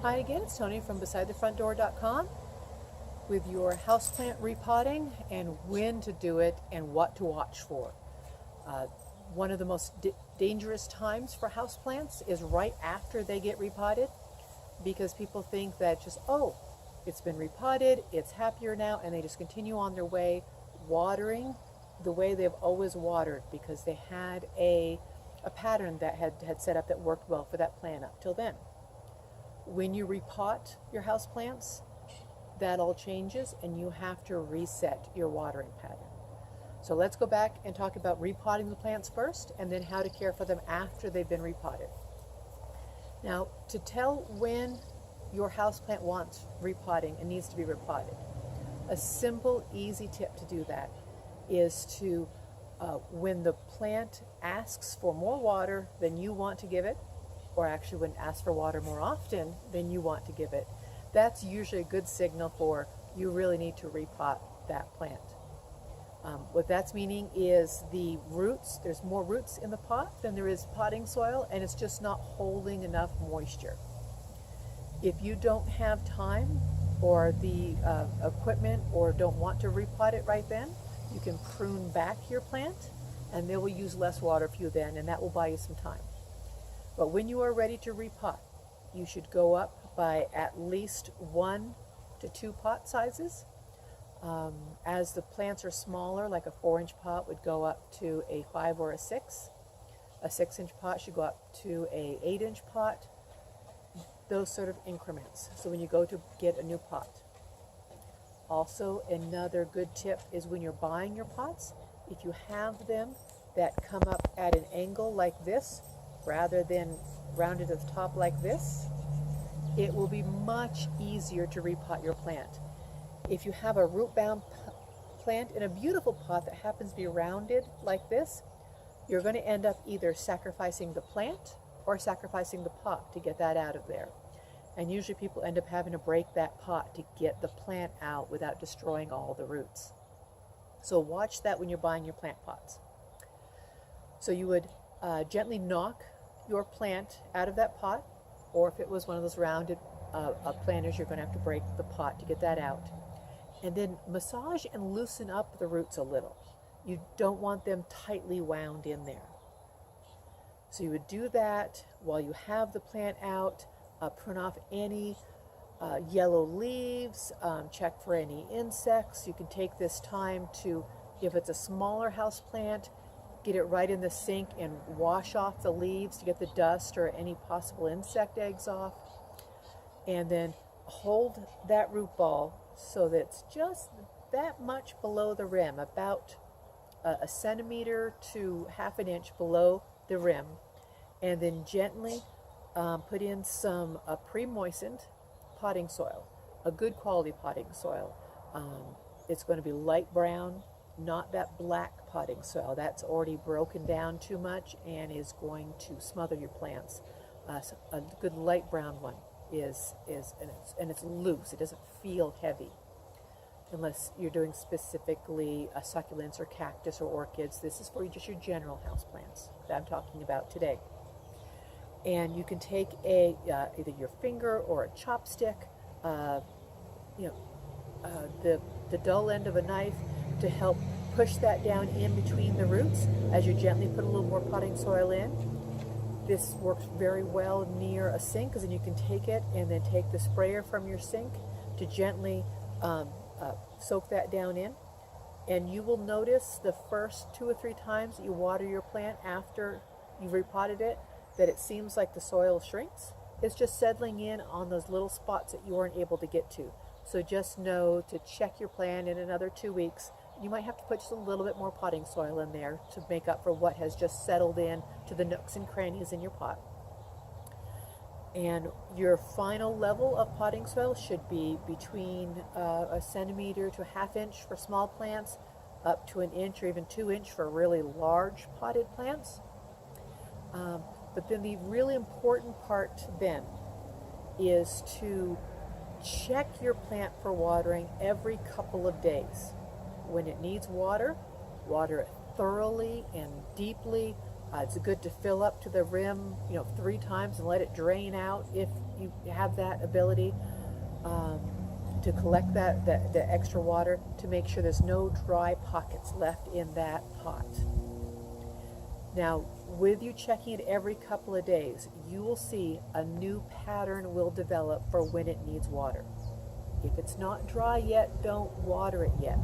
Hi again, it's Tony from BesideTheFrontDoor.com with your houseplant repotting and when to do it and what to watch for. One of the most dangerous times for houseplants is right after they get repotted, because people think that just, oh, it's been repotted, it's happier now, and they just continue on their way watering the way they've always watered because they had a pattern that had set up that worked well for that plant up till then. When you repot your houseplants, that all changes and you have to reset your watering pattern. So let's go back and talk about repotting the plants first and then how to care for them after they've been repotted. Now, to tell when your houseplant wants repotting and needs to be repotted, a simple, easy tip to do that is to, when the plant asks for more water than you want to give it, or actually when it asks for water more often than you want to give it, that's usually a good signal for you really need to repot that plant. What that's meaning is the roots, there's more roots in the pot than there is potting soil, and it's just not holding enough moisture. If you don't have time or the equipment or don't want to repot it right then, you can prune back your plant and they will use less water for you then, and that will buy you some time. But when you are ready to repot, you should go up by at least 1 to 2 pot sizes. As the plants are smaller, like a 4-inch pot would go up to a 5 or a 6. A 6-inch pot should go up to a 8-inch pot. Those sort of increments. So when you go to get a new pot. Also, another good tip is when you're buying your pots, if you have them that come up at an angle like this, rather than rounded at the top like this, it will be much easier to repot your plant. If you have a root-bound plant in a beautiful pot that happens to be rounded like this, you're going to end up either sacrificing the plant or sacrificing the pot to get that out of there. And usually people end up having to break that pot to get the plant out without destroying all the roots. So watch that when you're buying your plant pots. So you would gently knock your plant out of that pot, or if it was one of those rounded planters, you're going to have to break the pot to get that out. And then massage and loosen up the roots a little. You don't want them tightly wound in there. So you would do that while you have the plant out, prune off any yellow leaves, check for any insects. You can take this time to, if it's a smaller house plant, get it right in the sink and wash off the leaves to get the dust or any possible insect eggs off. And then hold that root ball so that it's just that much below the rim, about a centimeter to half an inch below the rim. And then gently put in some pre-moistened potting soil, a good quality potting soil. It's going to be light brown, not that black potting soil. That's already broken down too much and is going to smother your plants. So a good light brown one is and it's loose. It doesn't feel heavy, unless you're doing specifically succulents or cactus or orchids. This is for just your general house plants that I'm talking about today. And you can take either your finger or a chopstick, the dull end of a knife to help push that down in between the roots as you gently put a little more potting soil in. This works very well near a sink, because then you can take it and then take the sprayer from your sink to gently soak that down in. And you will notice the first 2 or 3 times that you water your plant after you've repotted it, that it seems like the soil shrinks. It's just settling in on those little spots that you weren't able to get to. So just know to check your plant in another 2 weeks. You might have to put just a little bit more potting soil in there to make up for what has just settled in to the nooks and crannies in your pot. And your final level of potting soil should be between a centimeter to a half inch for small plants, up to an inch or even 2 inch for really large potted plants. But then the really important part then is to check your plant for watering every couple of days. When it needs water, water it thoroughly and deeply It's good to fill up to the rim, 3 times and let it drain out if you have that ability, to collect the extra water, to make sure there's no dry pockets left in that pot. Now, with you checking it every couple of days, you will see a new pattern will develop for when it needs water. If it's not dry yet, don't water it yet.